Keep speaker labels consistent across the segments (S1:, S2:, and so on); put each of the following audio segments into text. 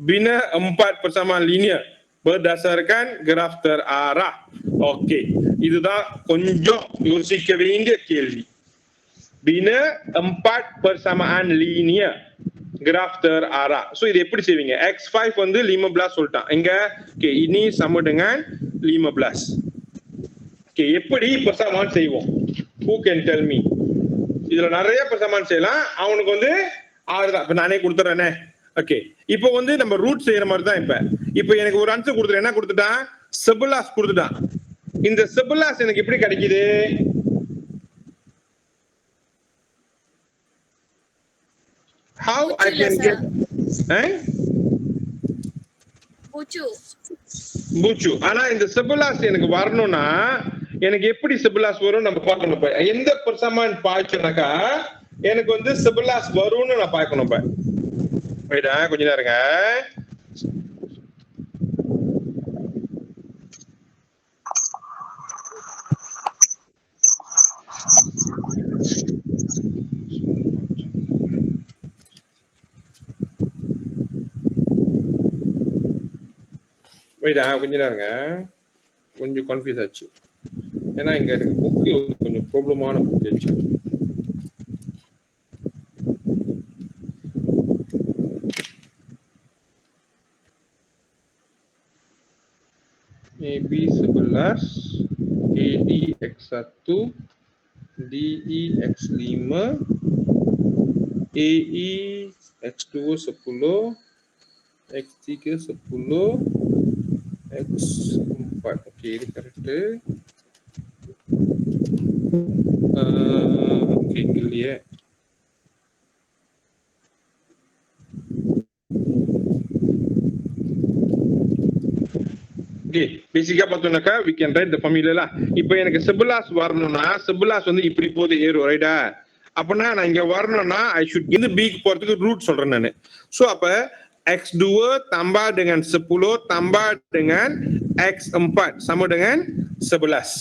S1: bina 4 persamaan linear berdasarkan graf terarah. Okey, இதுதான் கொஞ்சம் யோசிக்க வேண்டிய கேள்வி. Bina 4 persamaan linear graf terarah. So இது எப்படி செய்வீங்க? X5 வந்து 15 சொல்லிட்டான். இங்க okay, ini sama dengan 15. Okay, எப்படி persamaan செய்வோம்? Who can tell me? இதுல நிறைய persamaan செய்யலாம். அவனுக்கு வந்து 6 தான். இப்ப நானே கொடுத்துறேனே. ஓகே, இப்போ வந்து நம்ம ரூட் செய்யற மாதிரி தான். இப்ப எனக்கு ஒரு ஆன்சர் கொடுத்துட்டேன். என்ன கொடுத்துட்டான்? 11 கொடுத்துட்டான். இந்த 11 எனக்கு எப்படி கிடைக்குது? How I can get பூச்சு. ஆனா இந்த 11 எனக்கு வரணும்னா எனக்கு எப்படி 11 வரும் நம்ம பார்க்கணும். இப்ப எந்த persamaan பாய்ச்சனாக்கா எனக்கு வந்து 11 வரும்னு நான் பார்க்கணும். இப்ப வெயிட்டா கொஞ்ச நேரங்க. வெயிட்டா கொஞ்ச நேரங்க. கொஞ்சம் கன்ஃபியூஸ் ஆச்சு. ஏன்னா இங்க எனக்கு புக்கு கொஞ்சம் ப்ராப்ளமான புக் ஆச்சு. AB 11, AD X1, DE X5, AE X2 10, X3 10, X4. Okey, ini correct. Okey, clear. Okay, பேசிக்கா பார்த்தோம்னாக்கா we can write the formula. இப்போ எனக்கு 11 வரணும்னா 11 வந்து இப்படி போகுது ஏறும் ரைட்டா. அப்பனா நான் இங்க வரணும்னா I should இந்த B க்கு போறதுக்கு ரூட் சொல்றேன் நான். சோ அப்ப X2 tambah dengan 10 tambah dengan X4 sama dengan 11.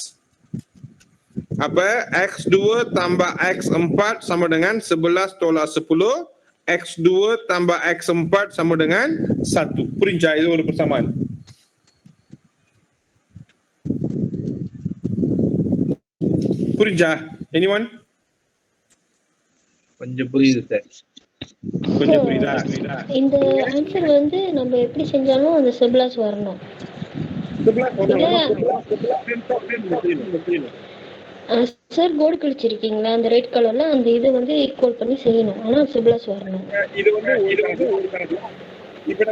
S1: Apa X2 tambah X4 sama dengan 11 tolak 10. X2 tambah X4 sama dengan 1. புரிஞ்சா? இது ஒரு persamaan. புரிஞ்சா? anyone?
S2: கொஞ்சம் புரியுது சார்.
S1: கொஞ்சம் புரியுதா?
S3: இந்த ஆன்சர் வந்து நம்ம எப்படி செஞ்சாலும் அந்த 11 வரணும். சார் கோடு கிழிச்சிருக்கீங்களா அந்த ரெட் கலர்ல அந்த இது வந்து ஈக்குவல் பண்ணி செய்யணும். ஆனா 11 வரணும்.
S1: இது வந்து ஒரு கணக்கு. இப்போ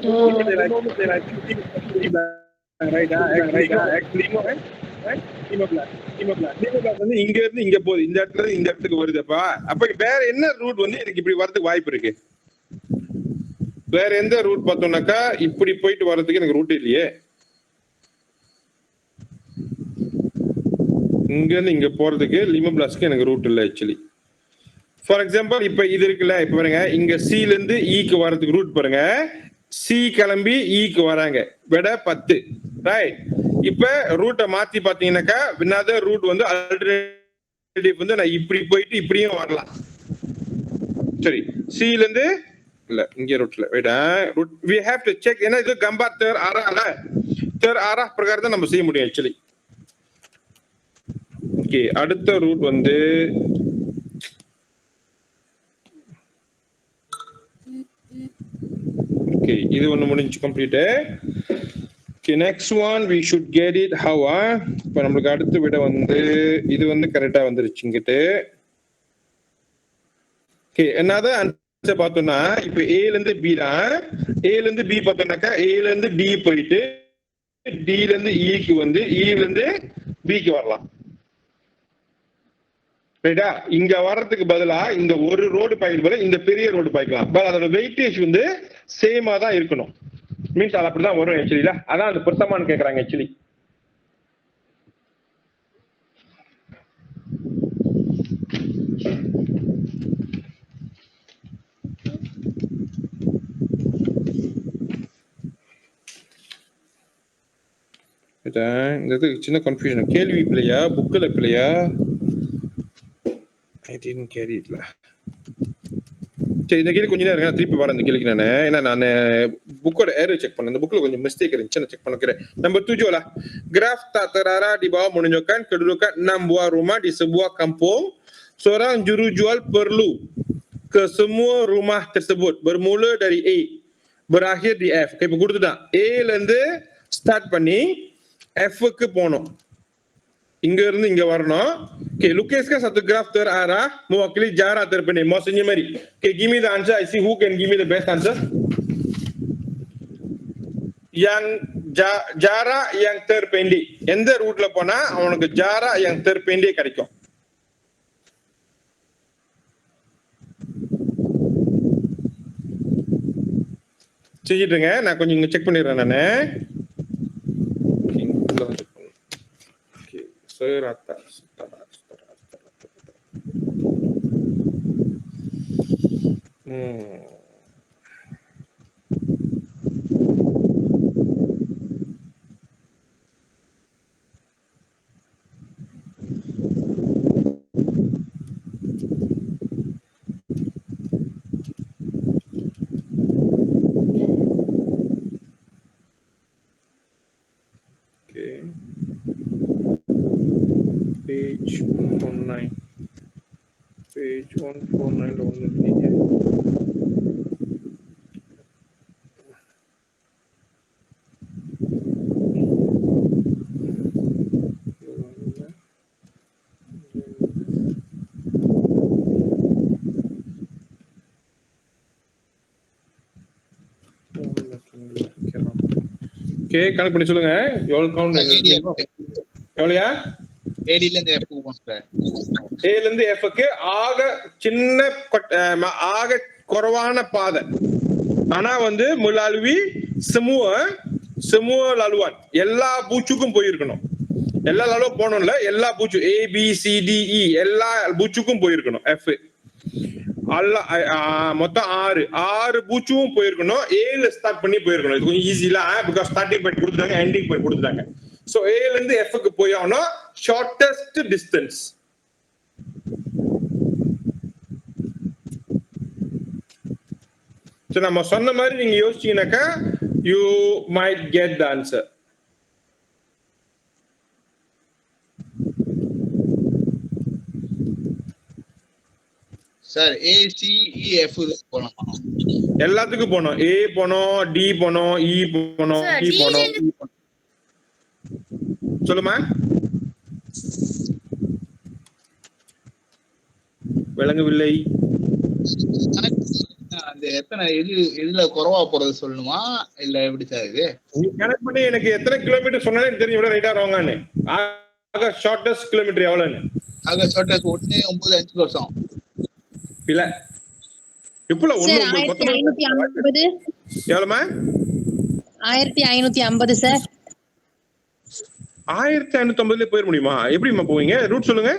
S1: வந்து இங்க இருந்து இங்க போகுது. இந்த இடத்துல இருந்து இந்த இடத்துக்கு வருதுப்பா. அப்ப வேற என்ன ரூட் வந்து எனக்கு இப்படி வரதுக்கு வாய்ப்பு இருக்கு? வேற எந்த ரூட் பார்த்தோம்னாக்கா இப்படி போயிட்டு வர்றதுக்கு எனக்கு ரூட் இல்லையே. இங்க இருந்து இங்க போறதுக்கு லிமோபிளாஸ்க்கு எனக்கு ரூட் இல்லை ஆக்சுவலி. ஃபார் எக்ஸாம்பிள் இப்ப இது இருக்குல்ல, இப்ப பாருங்க இங்க சில இருந்து ஈக்கு வர்றதுக்கு ரூட் பாருங்க. சி கிளம்பி ஈக்கு வராங்க விட 10 ரைட். இப்ப ரூட்டை மாத்தி பாத்தீங்கன்னாக்கா another ரூட் வந்து ஆல்டர்னேட்டிவ் வந்து நான் இப்படி போயிட்டு இப்படியும் வரலாம். சரி, சில இருந்து இல்ல இங்க ரூட்ல வெயிட்டா root we have to check. ஏன்னா இது கம்பா தேர் ஆரா பிரகாரம் தான் நம்ம செய்ய முடியும் ஆக்சுவலி. ஓகே, அடுத்த ரூட் வந்து ஓகே இது ஒன்னு முடிஞ்சு complete. Okay, next one we should get it how. இப்போ நமக்கு அடுத்த விட வந்து இது வந்து கரெக்டா வந்துருச்சு இங்கிட்டு. ஓகே, another ஆன்சர் பார்த்தோம்னா இப்போ A ல இருந்து B தான். A ல இருந்து B பார்த்தோம்னாக்கா A ல இருந்து D போயிட்டு D ல இருந்து E க்கு வந்து E ல இருந்து B க்கு வரலாம். ரைட்டா? இங்க வர்றதுக்கு பதிலா இந்த ஒரு ரோடு பாய்க்கு பதிலா இந்த பெரிய ரோடு பாய்க்கலாம். பட் அதோட வெயிட்டேஜ் வந்து சேமா தான் இருக்கணும். மீன்ஸ் அது அப்படிதான் வரும் ஆக்சுவலில. அதான் அந்த persamaan கேக்குறாங்க ஆக்சுவலி. இந்த சின்ன கன்ஃபியூஷன். கேள்வி பிள்ளையா புக்கில் பிள்ளையா? I didn't get it. சரி, இந்த கேள்வி கொஞ்ச நேரம் திருப்பி வரேன். இந்த கேள்விக்கு நான் ஏன்னா நான் புக்கோட error செக் பண்ணு. இந்த புக்ல கொஞ்சம் மிஸ்டேக் இருந்துச்சு, செக் பண்ணிக்கிறேன். Nombor 7 lah. Graf tak terarah di bawah menunjukkan kedudukan 6 buah rumah di sebuah kampung. Seorang juru jual perlu ke semua rumah tersebut bermula dari A berakhir di F. Okay, இப்ப கொடுத்துட்டான். A ல இருந்து start பண்ணி F க்கு போணும். இங்க இருந்து இங்க வரணும். Okay, lukiskan satu graf terarah mewakili jarak terpendek. Maksudnya mari. Okay, give me the answer. I see who can give me the best answer. Yang jarak yang terpendek. எந்த ரூட்ல போனா அவனுக்கு jarak yang terpendek கிடைக்கும்? செஞ்சிட்டுங்க. நான் கொஞ்சம் இங்க check பண்ணிடுறேன் நானு. Serata. Okay. Page 149. Page 149 ஒன்னு இல்லைங்க. ஓகே, கணக்கு பண்ணி சொல்லுங்க. எவ்வளவு கவுண்ட்? எவ்வளவுயா?
S2: ஏடில இருந்து F போகும் சார்.
S1: ஏல இருந்து எஃப்க்கு ஆக சின்ன ஆக குறைவான பாதை. ஆனா வந்து முலாலுவி semua laluan எல்லா பூச்சுக்கும் போயிருக்கணும். எல்லா லாலும் போகணும்ல, எல்லா பூச்சு A B C D E எல்லா பூச்சுக்கும் போயிருக்கணும். F மொத்தம் 6 பூச்சும் போயிருக்கணும். ஏல ஸ்டார்ட் பண்ணி போயிருக்கணும். இது கொஞ்சம் ஈஸில பிகாஸ் ஸ்டார்டிங் பாயிண்ட் கொடுத்துட்டாங்க, எண்டிங் பாயிண்ட் கொடுத்துட்டாங்க. சோ ஏல இருந்து எஃப்க்கு போய் ஆகணும். Shortest distance. சோ நம்ம சொன்ன மாதிரி நீங்க யோசிச்சீங்கன்னாக்கா you might get the answer.
S2: Sir A C E F போலாம்.
S1: எல்லாத்துக்கும் போனோம். A போனோம், D போனோம், E போனோம், D போனோம். சொல்லுமா? விளங்கவில்லை.
S2: அந்த எத்தனை இதுல குறவா போறது சொல்லணுமா இல்ல எப்படி சார் இது?
S1: நீ கனெக்ட் பண்ணி எனக்கு எத்தனை கிலோமீட்டர் சொன்னாலே எனக்கு தெரியும் ரைட்டா ராங்கானு. ஆக ஷார்ட்டஸ்ட் கிலோமீட்டர் எவ்வளவுன்னு?
S2: ஆக ஷார்ட்டஸ்ட் 1.95 வருஷம்.
S1: இல்ல. இப்பல
S4: 1550.
S1: எவ்வளவுமா?
S4: 1550 சார்.
S1: 1550ல போயிர முடியுமா? எப்படிமா போவீங்க? ரூட் சொல்லுங்க.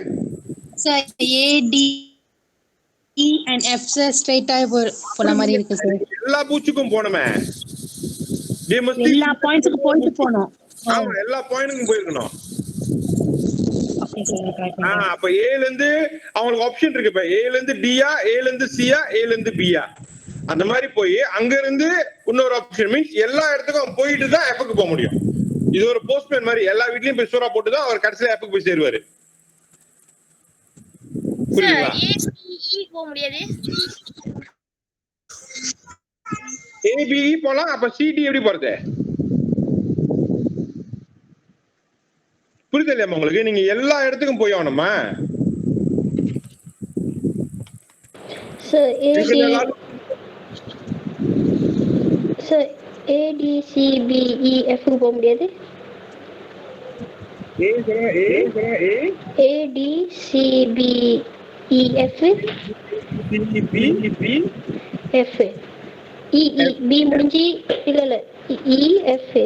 S4: Sir A D E and F sir ஸ்ட்ரைட்டா போற மாதிரி இருக்கு சார்.
S1: எல்லா பூச்சுக்கும் போணுமே.
S4: எல்லா பாயிண்ட்ஸ்க்கு போணும்.
S1: ஆமா, எல்லா பாயிண்ட்க்கும் போயிருக்கணும்.
S4: Okay sir, correct.
S1: அப்ப A ல இருந்து அவங்களுக்கு ஆப்ஷன் இருக்கு. இப்ப A ல இருந்து D யா, A ல இருந்து C யா, A ல இருந்து B யா, அந்த மாதிரி போய் அங்க இருந்து இன்னொரு ஆப்ஷன் மீன்ஸ் எல்லா இடத்துக்கும் போயிட்டு தான் F க்கு போக முடியும். இது ஒரு போஸ்ட்மேன் மாதிரி எல்லா வீட்லயும் போய் சூறா போட்டு தான் அவர் கடைசியில F க்கு போய் சேருவாரு. புரியுதா?
S3: போக முடியாது.
S1: A B E போலாம். அப்ப C D எப்படி போறது? புரியுது இல்லையா உங்களுக்கு? நீங்க எல்லா இடத்துக்கும் போய் ஆகணுமா?
S3: Sir A D C B E F க்கு போக முடியாது. A D C B E F F E E B முடிஞ்சி இல்ல E F
S1: E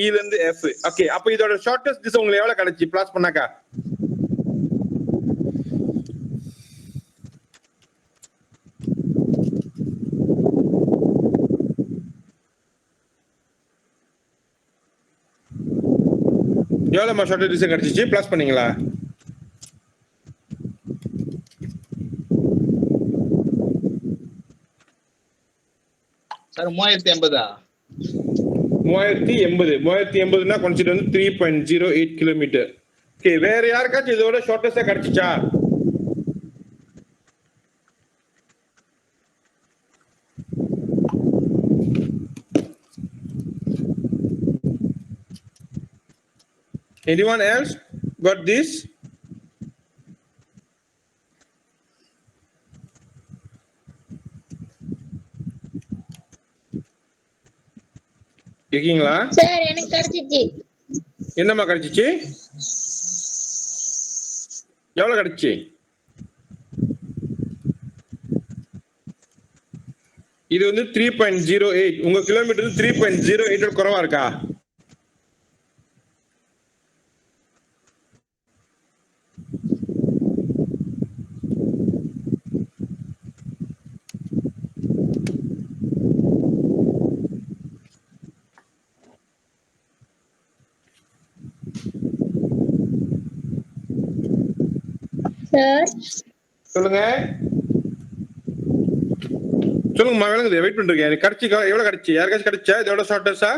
S1: ல இருந்து F. ஓகே, அப்ப இதோட ஷார்ட்டஸ்ட் டிஸ்டன்ஸ் உங்களுக்கு எவ்வளவு கிடைச்சி பிளாஸ் பண்ணாக்கா? எவ்வளோமா ஷார்ட்டஸ்ட் டிஸ்டன்ஸ் கிடைச்சிச்சு? ப்ளஸ் பண்ணீங்களா?
S2: சார் 3080.
S1: 3080 consider வந்து 3.08 கிலோமீட்டர். ஓகே, வேற யாருக்காச்சும் இதோட ஷார்ட்டஸ்டா கிடைச்சிச்சா? Anyone else got this? இருக்கீங்களா?
S3: சார் எனக்கு கிடைச்சிச்சு.
S1: என்னம்மா கிடைச்சிச்சு? எவ்வளவு கிடைச்சு? இது வந்து 3.08. உங்க கிலோமீட்டர் 3.08 குறைவா இருக்கா?
S3: சார்
S1: சொல்லுங்க சொல்லுங்கம்மா, விளங்குது. வெயிட் பண்றீங்க. எனக்கு கிடைச்சி எவ்வளவு கிடைச்சி? யாருக்காச்சும் கிடைச்சா இதோட ஷார்ட்டஸ்டா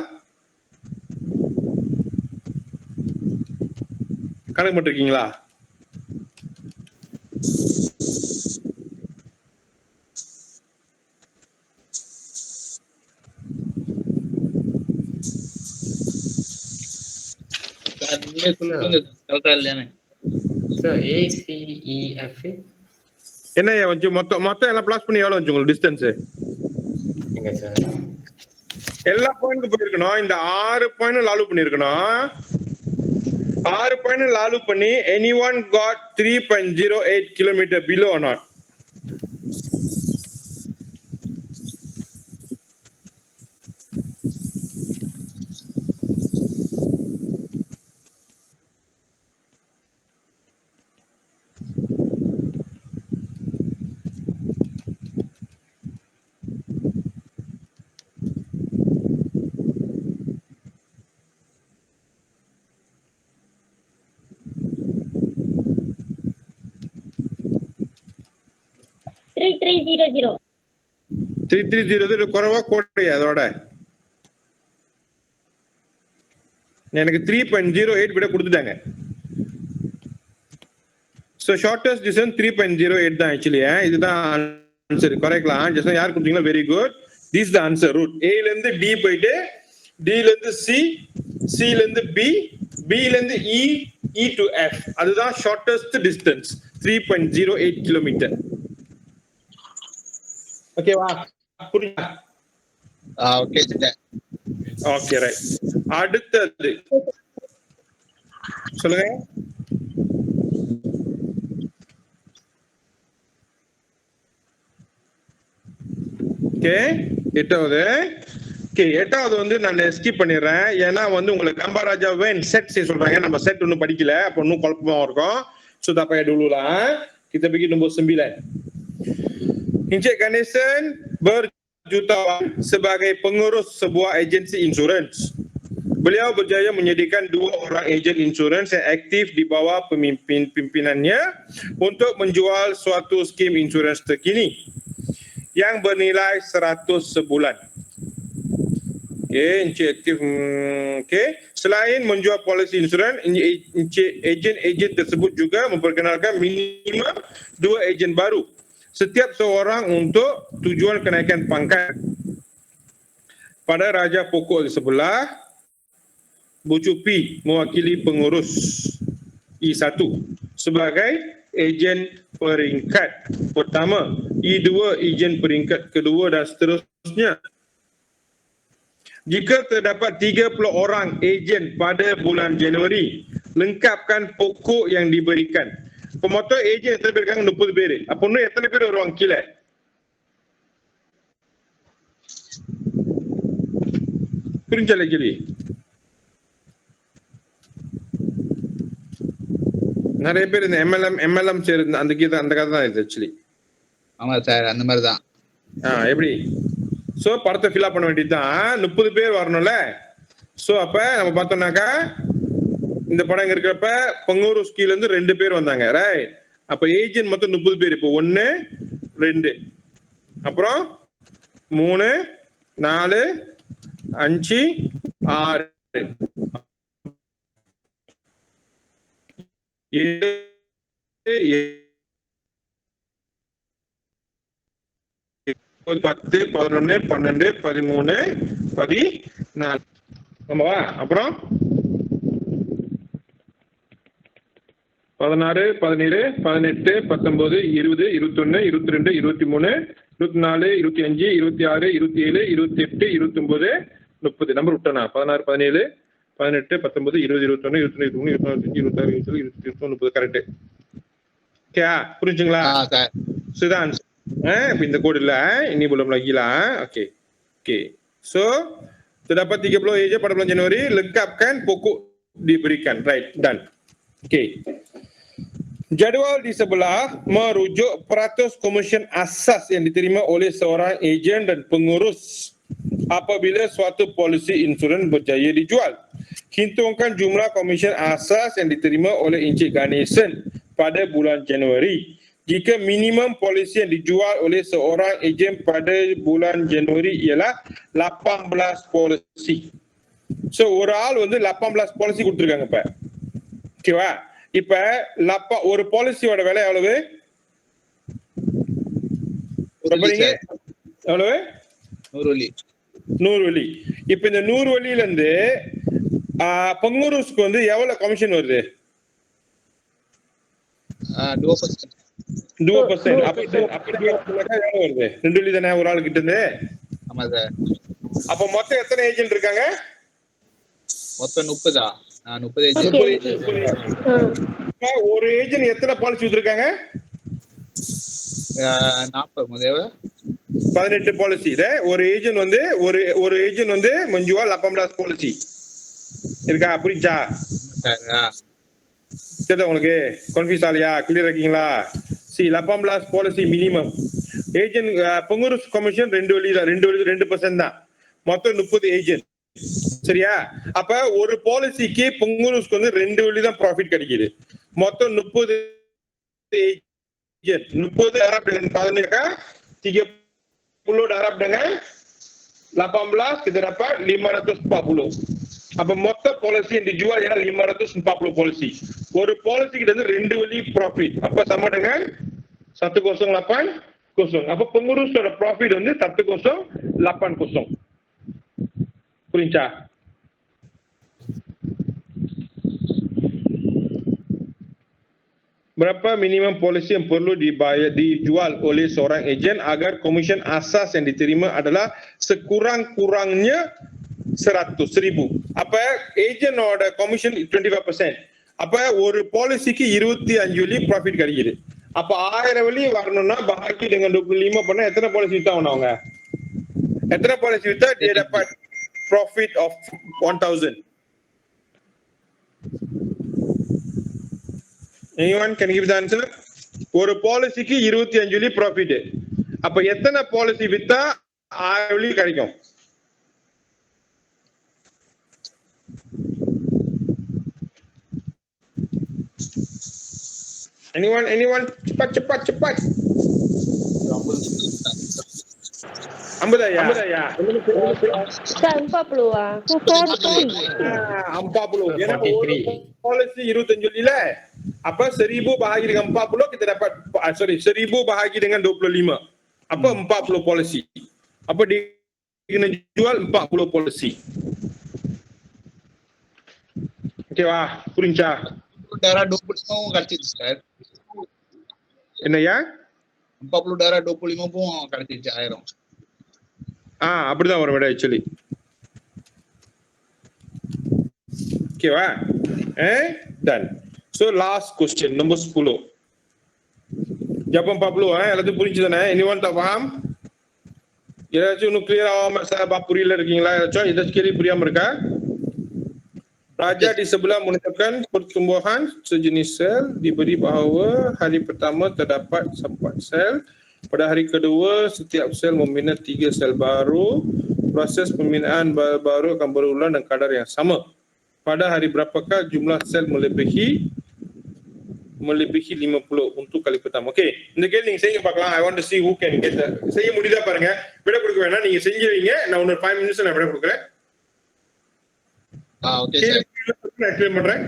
S1: கணக்கு பண்ணிருக்கீங்களா?
S2: சார் நீங்களே சொல்லுங்க கரெக்டா இல்லையானு.
S5: சார் ACEF
S1: என்ன வந்து மொத்தம் எல்லாம் பிளாஸ் பண்ணி எவ்வளவு வந்து உங்களுக்கு டிஸ்டன்ஸ்?
S5: எங்க சார்?
S1: எல்லா பாயிண்ட்டும் போயிருக்கணும். இந்த 6 பாயிண்ட் லாலு பண்ணிருக்கணும். 6 பாயிண்ட் லாலு பண்ணி anyone got 3.08 kilometer below or not?
S3: Three
S1: 3300 குறைவா கோட்டையா? அதோட எனக்கு 3.08 விட கொடுத்துட்டாங்க. சோ ஷார்ட்டஸ்ட் டிஸ்டன்ஸ் 3.08 தான் ஆக்சுவலி. இதுதான் ஆன்சர். கரெக்ட்லாம் ஜஸ்ட் யார் கொடுத்தீங்களா? Very good. This is the answer. Root A ல இருந்து D போயிட்டு D ல இருந்து C, C ல இருந்து B, B ல இருந்து E, E to F. அதுதான் ஷார்ட்டஸ்ட் டிஸ்டன்ஸ் 3.08 கிலோமீட்டர். ஓகேவா? புரியுதா?
S2: Okay sir.
S1: Okay right. அடுத்தது சொல்லுங்க. ஓகே, எட்டாவது வந்து நான் ஸ்கிப் பண்ணிடுறேன். ஏன்னா வந்து உங்களுக்கு கம்பராஜா வேன் செட் செய்ய சொல்றாங்க. நம்ம செட் ஒன்றும் படிக்கல, அப்போ இன்னும் குழப்பமா இருக்கும். So tak payah dulu lah. Kita pergi nombor 9. Encik Ganesan berjutawan sebagai pengurus sebuah agensi insurans. Beliau berjaya menyediakan 2 orang ejen insurans yang aktif di bawah pimpinannya untuk menjual suatu skim insurans terkini yang bernilai 100 sebulan. Okey, encik aktif. Okey, selain menjual polisi insurans, encik ejen tersebut juga memperkenalkan minimum 2 ejen baru setiap seorang untuk tujuan kenaikan pangkat. Pada raja pokok di sebelah, Bu Cupi mewakili pengurus E1 sebagai ejen peringkat pertama, E2 ejen peringkat kedua dan seterusnya. Jika terdapat 30 orang ejen pada bulan Januari, lengkapkan pokok yang diberikan. Pemotor ejen எத்தனை பேர் இருக்காங்க? 30 பேர். அப்ப இன்னும் எத்தனை பேர் வருவாங்க கீழே? புரிஞ்சல கேள்வி? நிறைய பேர் இந்த MLM சேர்ந்து அந்த கதை தான் இது ஆக்சுவலி.
S2: ஆமா சார், அந்த மாதிரி தான்.
S1: எப்படி? சோ படத்தை ஃபில் அப் பண்ண வேண்டியதுதான். 30 பேர் வரணும்ல. சோ அப்ப நம்ம பார்த்தோம்னாக்கா இந்த படம் இங்க இருக்கிறப்ப பங்கூருஸ் கீழ இருந்து 2 பேர் வந்தாங்க, ரைட்? அப்ப ஏஜென்ட் மொத்தம் 30 பேர். இப்போ 1 2 அப்புறம் 3 4 5 6 7 10 11 12 13 14 ஆமாவா? அப்புறம் 16 17 18 19 20 21 22 23 24 25 26 27 28 29 30 நம்பர் விட்டனா? 16 17 18 19 20 21 22 23 24 25 26 27 28 30 கரெக்ட். ஓகே, புரிஞ்சுங்களா?
S2: சார்
S1: சுதான் இப்ப இந்த கோட் இல்ல, ini belum lagi lah. Oke. Oke. So, terdapat 30 EJ pada bulan Januari, lengkapkan pokok diberikan. Right, done. Oke. Jadual di sebelah merujuk peratus komisen asas yang diterima oleh seorang ejen dan pengurus apabila suatu polisi insurans berjaya dijual. Hitungkan jumlah komisen asas yang diterima oleh Encik Ganesan pada bulan Januari. Jika minimum polisi yang dijual oleh seorang ejen pada bulan Januari ialah 18 polisi. So ஒரு ஆள் வந்து 18 policy கொடுத்திருக்காங்க இப்ப. ஓகேவா? இப்ப ஒரு பாலிசியோட விலை எவ்வளவு? எவ்வளவு? 100 வெள்ளி. இப்ப இந்த 100 வெள்ளியில இருந்து பங்கூருஸ்க்கு வந்து எவ்வளவு கமிஷன் வருது?
S2: 2%.
S1: 2%. அப்படி எவ்வளவு வருது? 2 வெள்ளி தானே ஒரு ஆள் கிட்ட இருந்து?
S2: ஆமா சார்.
S1: அப்ப மொத்தம் எத்தனை ஏஜென்ட் இருக்காங்க?
S2: மொத்தம் 30. 30 ஏஜென்ட்.
S1: ஒரு ஏஜென்ட் எத்தனை பாலிசி வச்சிருக்காங்க?
S2: 40
S1: 18 பாலிசி. ஒரு ஏஜென்ட் வந்து ஒரு ஏஜென்ட் வந்து menjual 18 பாலிசி இருக்கா? புரிஞ்சா? சரி, உங்களுக்கு கன்ஃபியூஸ் ஆலையா? கிளியர் இருக்கீங்களா? 18 பாலிசி மினிமம். ஏஜென்ட் பங்கூருஸ் கமிஷன் 2% தான். மொத்தம் 30 ஏஜென்ட். சரியா? அப்ப ஒரு பாலிசிக்கு பங்கூருஸ்க்கு வந்து 2 வெள்ளி தான் ப்ராஃபிட் கிடைக்குது. மொத்தம் 30 agent. 30 darab dengan 30 darab dengan 18 kita dapat 540. அப்ப மொத்த policy yang dijual ialah 540 policy. ஒரு பாலிசிக்கு வந்து 2 வெள்ளி ப்ராஃபிட். அப்ப sama dengan 1080. அப்ப பங்கூருஸோட ப்ராஃபிட் வந்து 1080. புரிஞ்சா? Berapa minimum polisi yang perlu dijual oleh seorang ejen agar komisen asas yang diterima adalah sekurang-kurangnya 100,000. அப்ப ஏஜென்டோட கமிஷன் 25%. அப்ப ஒரு பாலிசிக்கு 25 வெள்ளி ப்ராஃபிட் கிடைக்குது. அப்ப 1000 வெள்ளி வரணும்னா பாக்கி dengan 25 பண்ணா எத்தனை பாலிசி வித்தா அவங்க? எத்தனை பாலிசி வித்தா dia dapat profit of 1000? Anyone can give the answer? ஒரு பாலிசிக்கு 25 வெள்ளி ப்ராஃபிட். அப்ப எத்தனை பாலிசி வித்தா 1000 வெள்ளி கிடைக்கும்? Anyone? Cepat. 50 ya?
S3: Sir, 40 ah. 40.
S1: 40. ஏன்னா ஒரு பாலிசி 25 வெள்ளில. அப்ப 1000 bahagi dengan 40 kita dapat 1000 bahagi dengan 25. Apa 40 polisi. Apa dia kena jual 40 polisi. Okey wah, புரிஞ்சா?
S2: darah 25 கிடைச்சிச்சு சார்.
S1: என்னையா?
S2: 40 darah 25 கிடைச்சிச்சு 1000.
S1: அப்படிதான் வரும் விட ஆக்சுவலி. ஓகேவா? Ton. So last question number 10. Jawapan 40 எல்லாத்தையும் புரிஞ்சுதானே? anyone tak faham? ஏதாச்சும் இன்னும் clear ஆகாம சார் புரியல இருக்கீங்களா? ஏதாச்சும் இதை கேள்வி புரியாம இருக்கா? Raja di sebelah menetapkan pertumbuhan sejenis sel, diberi bahawa hari pertama terdapat 4 sel, pada hari kedua setiap sel membina 3 sel baru, proses pembinaan baru akan berulang dengan kadar yang sama. pada hari berapakah jumlah sel melebihi 50 untuk kali pertama. Okay, இந்த கேள்வி நீங்க செய்ய பார்க்கலாம். I want to see who can get that. செய்ய முடியுதா பாருங்க. விட கொடுக்க வேணாம், நீங்க செஞ்சுவீங்க. நான் இன்னொரு 5 minutes நான் விட கொடுக்குறேன்.
S2: Okay sir.
S1: நான் எக்ஸ்பிளைன் பண்றேன்.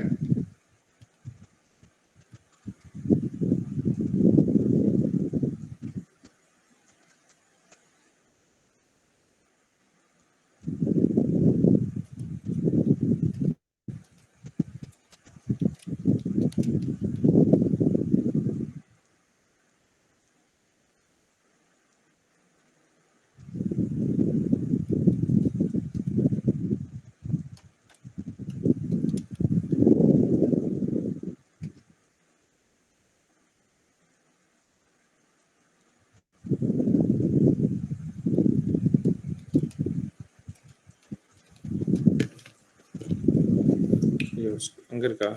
S1: அங்க இருக்கா?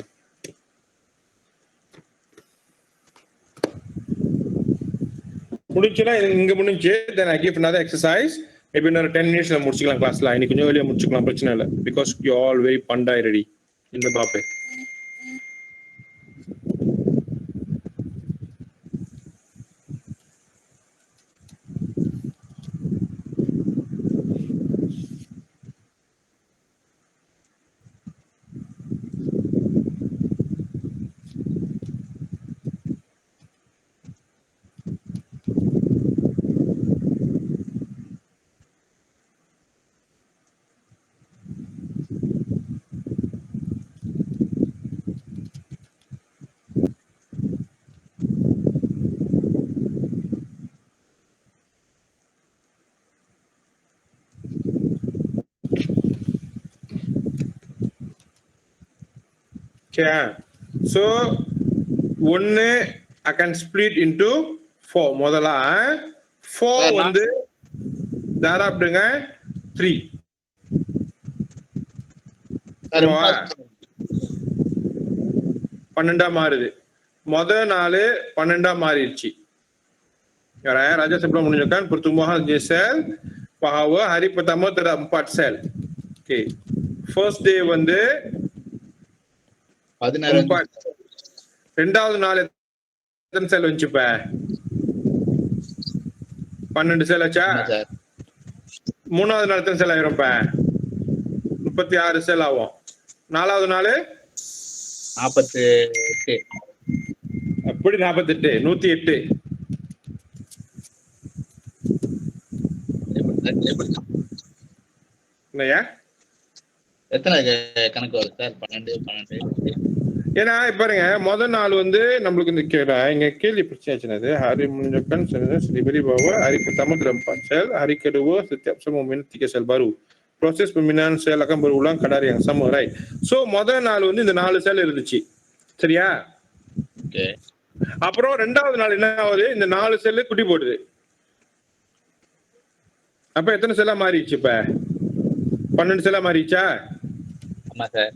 S1: முடிச்சுனா இங்க முடிஞ்சு. then I give another exercise. maybe another 10 minutes முடிச்சுக்கலாம் கிளாஸ்ல. இன்னைக்கு கொஞ்சம் வெளியே முடிச்சுக்கலாம், பிரச்சனை இல்லை. because you all very pandai ready இந்த பாப்பே. Okay, so 1 I can split into 4. முதல்ல 4 வந்து தாராப்டுங்க 3. 12 மாறுது. முதல் 4 12 மாறிடுச்சு. Raja sebelum menunjukkan pertumbuhan sel bahawa hari pertama terdapat 4 sel. Okay, first day வந்து
S2: 16.
S1: ரெண்டாவது நாள் எத்தனை செல் வந்துச்சுப்ப? 12 செல் ஆச்சா? மூணாவது நாள் எத்தனை செல் ஆயிரும்ப்ப? 36 செல் ஆகும். நாலாவது நாள்
S2: 48.
S1: அப்படி 48, 108. இல்லையா?
S2: எத்தனை கணக்கு வருது சார்? 12.
S1: ஏன்னா பாருங்க, முதல் நாள் வந்து நம்மளுக்கு இந்த இங்க கேள்வி பிரச்சனை hari menunjukkan sendiri bahwa hari pertama terdapat sel, hari kedua setiap sel memiliki 3 sel baru. Proses pemindahan sel akan berulang kadar yang sama, right? So முதல் நாள் வந்து இந்த 4 செல் இருந்துச்சு, சரியா?
S2: ஓகே.
S1: அப்புறம் ரெண்டாவது நாள் என்ன ஆகுது? இந்த 4 செல் குட்டி போடுது. அப்ப எத்தனை செல்லா மாறிடுச்சு? இப்ப 12 செல்லா மாறிடுச்சா?
S2: ஆமா சார்.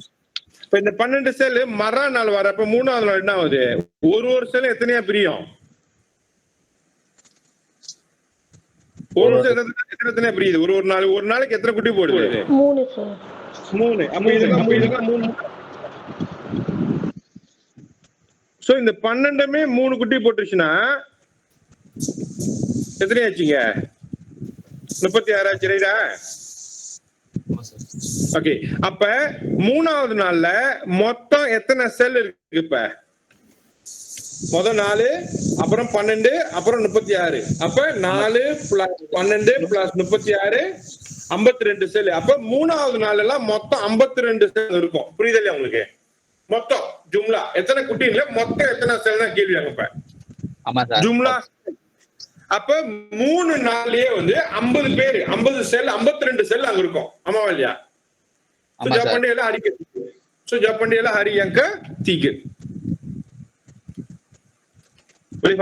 S1: இப்ப இந்த 12 செல் மறு நாள் வரப்ப மூணாவது நாள் என்ன ஆகுது? ஒரு செல் எத்தனையா பிரியும்? ஒரு செல் எத்தனை பிரியுது? ஒரு நாளைக்கு எத்தனை குட்டி போடுது?
S3: 3 சார்.
S1: 3. அப்ப இதெல்லாம் 3. சோ இந்த 12மே 3 குட்டி போட்டுருச்சுன்னா எத்தனை ஆச்சுங்க? 36 ஆச்சு, ரைட்டா? ஓகே, அப்ப மூணாவது நாள்ல மொத்தம் எத்தனை செல் இருக்கு? இப்ப முதல் 4, அப்புறம் 12, அப்புறம் 36. அப்ப 4 + 12 + 36 52 செல். அப்ப மூணாவது நாள் எல்லாம் மொத்தம் 52 செல் இருக்கும். புரியுது இல்லையா உங்களுக்கு? மொத்தம் ஜும்லா எத்தனை குட்டில மொத்தம் எத்தனை செல் தான் கேள்வி அங்க. இப்ப
S2: ஆமா சார்,
S1: ஜும்லா. அப்ப 3 நாள்லயே வந்து 50 பேர், 50 செல், 52 செல் அங்க இருக்கும். ஆமாவா இல்லையா? ஜப்பாண்டியில ஹரிக்கு. ஜப்பாண்டியில ஹரி அங்க தீக்கு. Boleh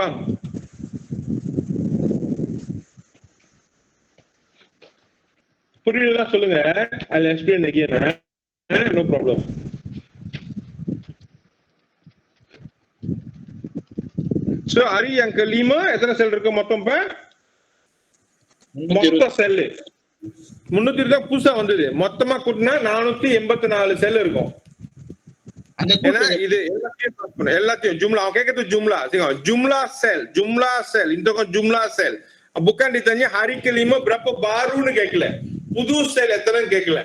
S1: புரியுதா சொல்லுங்க. I'll explain again. No problem. So hari yang kelima எத்தனை செல் இருக்கு மொத்தம்? இப்ப மொத்த செல் 320 தான் புதுசா வந்தது. மொத்தமா கூட்டினா 484 செல் இருக்கும்.
S2: அந்த
S1: ஏன்னா
S2: கூட்டு
S1: இது எல்லாத்தையும் ஜும்லா அவன் கேட்கறது jumlah sel இந்த jumlah sel bukan ditanya hari kelima berapa baruன்னு கேட்கல, புது செல் எத்தனைன்னு கேட்கல,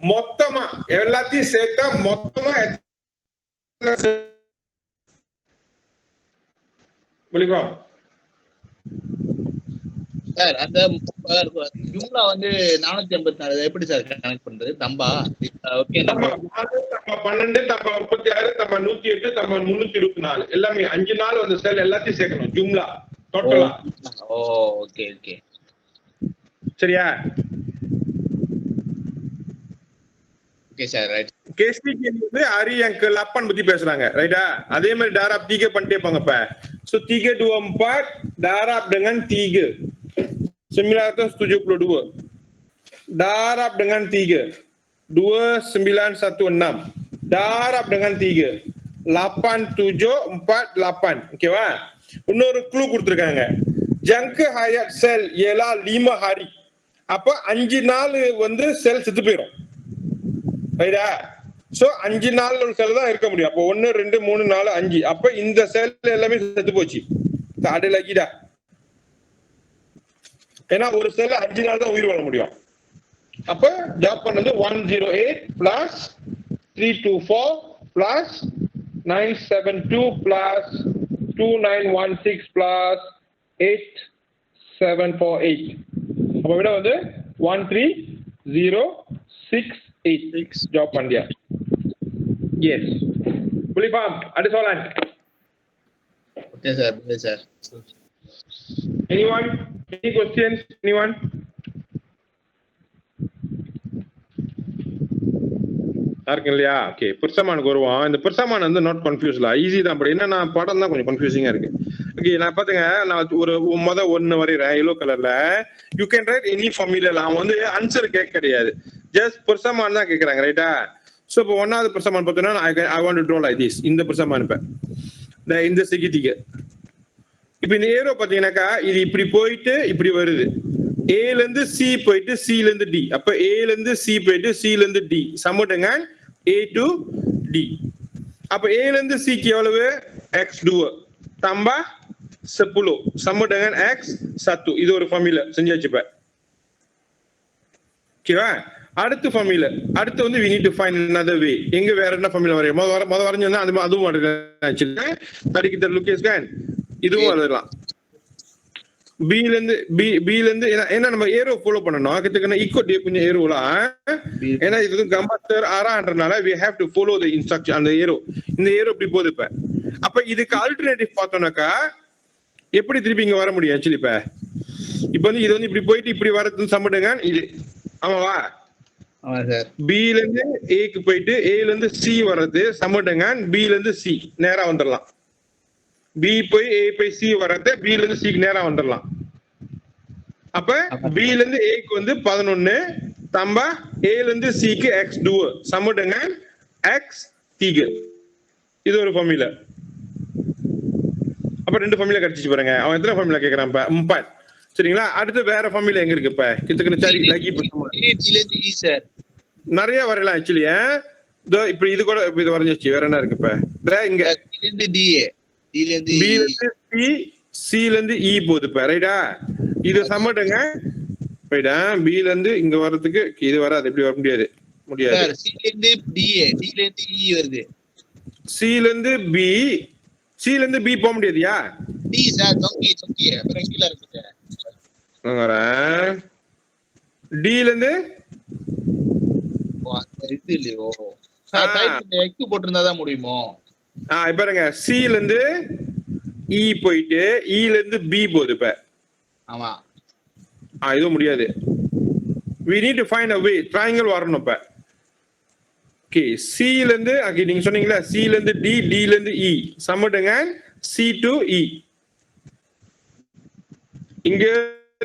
S1: மொத்தமா எல்லாத்தையும் சேர்த்தா மொத்தமா புரியுதா
S2: சார்? அந்த ஜும்லா வந்து 484 எப்படி சார் கனெக்ட் பண்றது? தம்பா ஓகே.
S1: தம்பா 12 தம்பா 36 தம்பா 108 தம்பா 324 எல்லாமே 5 நாள் அந்த செல் எல்லாத்தையும் சேர்க்கணும் ஜும்லா டோட்டலா.
S2: ஓ ஓகே ஓகே
S1: சரியா?
S2: Okay sir right.
S1: கேஸ்டிக்கு வந்து Ari yang ke-8 பத்தி பேசுறாங்க ரைட்டா? அதே மாதிரி darab 3 பண்ணிட்டே இருப்பாங்க இப்ப. So 324 darab dengan 3 972. Darab dengan 3 2916. Darab dengan 3 8748. ஓகேவா? இன்னொரு க்ளூ கொடுத்திருக்காங்க. ஜங்க் ஹயாத் செல் ஏலா 5 hari. அப்ப 5 நாள் வந்து செல் செத்து போயிடும் ரைட்டா? சோ 5 நாள் ஒரு செல் தான் இருக்க முடியும். அப்போ 1 2 3 4 5 அப்ப இந்த செல் எல்லாமே செத்து போச்சு. அது லகிடா. ஏன்னா ஒரு செல் 5 நாள் தான் உயிர் வாழ முடியும். அப்ப ஜாப் பண்ணது 108 plus 324 plus 972 plus 2916 plus 8748. அப்ப விட வந்து 13068 ஜாப் பண்ணியா? Yes. Pulipam, ada soalan?
S2: Okay sir okay sir.
S1: Anyone? Any questions? Anyone? யாருக்கும் இல்லையா? ஓகே, பெர்சமானுக்கு வருவோம். இந்த பெர்சமான் வந்து நாட் கன்ஃபியூஸ்ல ஈஸி தான். பட் என்னன்னா படம் தான் கொஞ்சம் கன்ஃபியூசிங்கா இருக்கு. ஓகே, நான் பாத்துங்க, நான் ஒரு ஒன்னு வரைகிறேன் எல்லோ கலர்ல. You can write any formula. அவன் வந்து ஆன்சர் கேட்க கிடையாது, ஜஸ்ட் பெர்சமான் தான் கேட்கறாங்க ரைட்டா? சோ இப்போ ஒன்னாவது பெர்சமான் பார்த்தோம்னா I want to draw like this. இந்த பெர்சமான் இப்ப இந்த செகிதிக்கு இப்ப இந்த ஏரோ பாத்தீங்கன்னாக்கா இது இப்படி போயிட்டு இப்படி வருது. ஏல இருந்து சி போயிட்டு சில இருந்து டி. அப்ப ஏல இருந்து சி போயிட்டு சில இருந்து டி சமடுங்க A to D. அப்ப ஏல இருந்து சிக்கு எவ்வளவு? x2 tambah 10 sama dengan x1. இது ஒரு ஃபார்முலா செஞ்சாச்சு. இப்ப ஓகேவா? அடுத்த ஃபார்முலா அடுத்து வந்து we need to find another way. எங்க வேற என்ன ஃபார்முலா வரையும்? முத வரைஞ்சோம்னா அதுவும் வரையலாம். தடிக்கு லுக்கேஸ் கான் இதுவும் வரையலாம். B ல இருந்து ஏன்னா நம்ம ஏரோ ஃபாலோ பண்ணணும். அதுக்கு ஈக்குவல் கொஞ்சம் ஏரோலாம். ஏன்னா இது கம்பஸ்டர் ஆரான்றனால we have to follow the instruction. அந்த ஏரோ இந்த ஏரோ இப்படி போகுது. இப்ப அப்ப இதுக்கு ஆல்டர்னேட்டிவ் பார்த்தோம்னாக்கா எப்படி திருப்பி இங்க வர முடியும்? ஆக்சுவலி இப்ப வந்து இது வந்து இப்படி போயிட்டு இப்படி வரதுன்னு சம்படுங்க இது. ஆமாவா?
S2: ஆமா சார்.
S1: B ல இருந்து A க்கு போயிட்டு A ல இருந்து C வர்றது சம்படுங்க B ல இருந்து C நேரா வந்துடலாம். B போய் A போய் C வர்றது B ல இருந்து C க்கு நேரா வந்துடலாம். அப்ப B ல இருந்து A க்கு வந்து 11 தம்பா A ல இருந்து C க்கு x2 சமடுங்க x3. இது ஒரு ஃபார்முலா. அப்ப ரெண்டு ஃபார்முலா கிடைச்சிச்சு பாருங்க. அவன் எத்தனை ஃபார்முலா கேக்குறான்? 3 சரிங்களா? அடுத்து வேற ஃபார்முலா எங்க இருக்கு? இப்ப கிட்டத்தட்ட சரி லகி
S2: சார்
S1: நிறைய வரலாம் ஆக்சுவலி. இப்ப இது கூட இது வரைஞ்சிச்சு. வேற என்ன இருக்கு? இப்ப இங்க B ல இருந்து C C ல இருந்து E போகுது இப்ப ரைட்டா? இது சமடுங்க ரைட்டா? B ல இருந்து இங்க வர்றதுக்கு இது வராது. எப்படி வர முடியாது?
S2: C ல இருந்து D D ல இருந்து E வருது.
S1: C ல இருந்து B C ல இருந்து B போக முடியாதுயா?
S2: D சார் தொங்கி அப்புறம் கீழ இருக்கு.
S1: D ல இருந்து
S2: இது இல்லையோ சார்? டைப் x போட்டிருந்தா தான் முடியுமோ?
S1: பாருங்க C ல இருந்து E போயிட்டு E ல இருந்து B போகுது இப்ப.
S2: ஆமா.
S1: இதுவும் முடியாது. we need to find a way. triangle வரணும் இப்ப. ஓகே, C ல இருந்து நீங்க சொன்னீங்களா C ல இருந்து D D ல இருந்து E சமடுங்க C to E. இங்க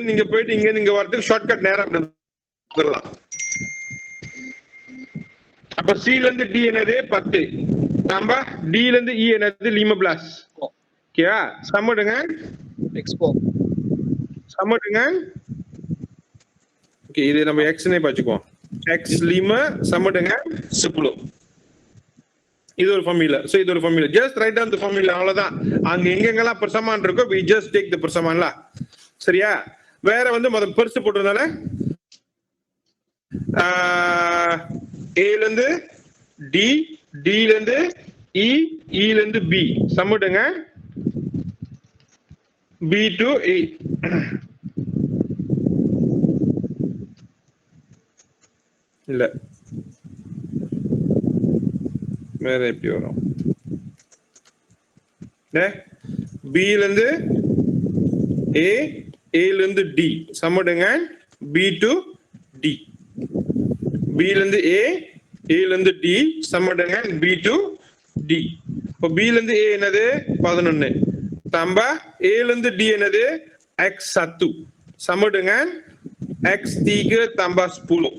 S1: நீங்க போயிட்டு இங்க வரதுக்கு ஷார்ட்கட் நேரா வந்துடலாம். அப்ப C ல இருந்து D என்னது? 10 நம்ம D ல இருந்து E என்னது? 15. ஓகேவா? சமடுங்க
S2: எக்ஸ்போ சமடுங்க
S1: ஓகே இது நம்ம எக்ஸ்னே பாத்துக்குவோம் எக்ஸ் 5 sama dengan 10 இது ஒரு ஃபார்முலா சோ இது ஒரு formula just write down the formula அவ்வளவுதான் அங்க எங்கெங்கலாம் பெருசமான் இருக்கோ we just take the பெருசமான்ல சரியா வேற வந்து முதல்ல பெருசு போட்டுறதால A ல இருந்து D D ல இருந்து E E ல இருந்து B சமடுங்க B to A இல்ல வேற எப்படி வரும் B ல இருந்து A A ல இருந்து D சமடுங்க B to D B ல இருந்து A A ல இருந்து D சமடுங்க B to D இப்போ B ல இருந்து A என்னது 11 தம்ப A ல இருந்து D என்னது x1 சமடுங்க x3 தம்ப 10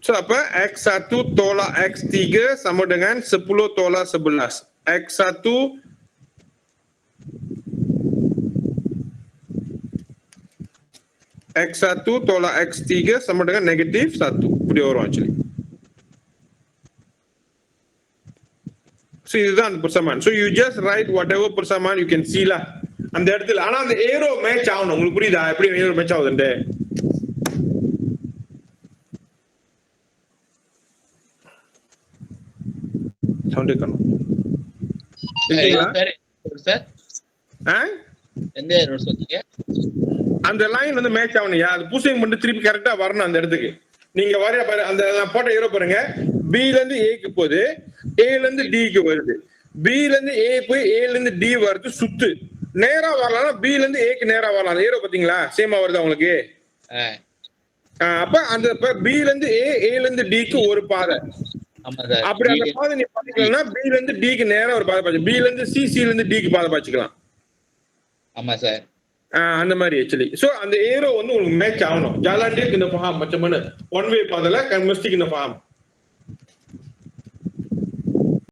S1: so apa x1 tolak x3 sama dengan 10 tolak 11 x1 x1 tolak x3 sama dengan negatif 1 இப்படி வரும் actually so இதுதான் அந்த persamaan so you just write whatever persamaan you can see lah அந்த இடத்துல ஆனா அந்த aero match ஆகணும் உங்களுக்கு புரியுதா எப்படி ஏரோ மேட்ச் ஆகுதுன்னு சவுண்ட் இருக்கணும்
S2: சார் எந்த error சொன்னீங்க
S1: அந்த லைன் வந்து மேட்ச் ஆகணும்யா அது புஷிங் பண்ணி திருப்பி கரெக்டா வரணும் அந்த இடத்துக்கு நீங்க வரைய பாரு அந்த நான் போட்ட ஏரோ பாருங்க B ல இருந்து A க்கு போகுது A ல இருந்து D க்கு வருது B ல இருந்து A போய் A ல இருந்து D வருது சுத்து நேரா வரலாம் B ல இருந்து A க்கு நேரா வரலாம் ஏரோ பாத்தீங்களா சேமா வருது உங்களுக்கு அப்ப அந்த B ல இருந்து A A ல இருந்து D க்கு ஒரு பாதை அப்படி அந்த பாதை நீ பாத்தீங்கன்னா B ல இருந்து D க்கு நேரா ஒரு பாதை பாச்சு B ல இருந்து C C ல இருந்து D க்கு பாதை பாச்சுக்கலாம்
S2: ஆமா சார்
S1: அந்த மாதிரி ஆக்சுவலி சோ அந்த ஏரோ வந்து உங்களுக்கு மேட்ச் ஆகணும் jalan dia kena faham macam mana one way path lah kan mesti kena faham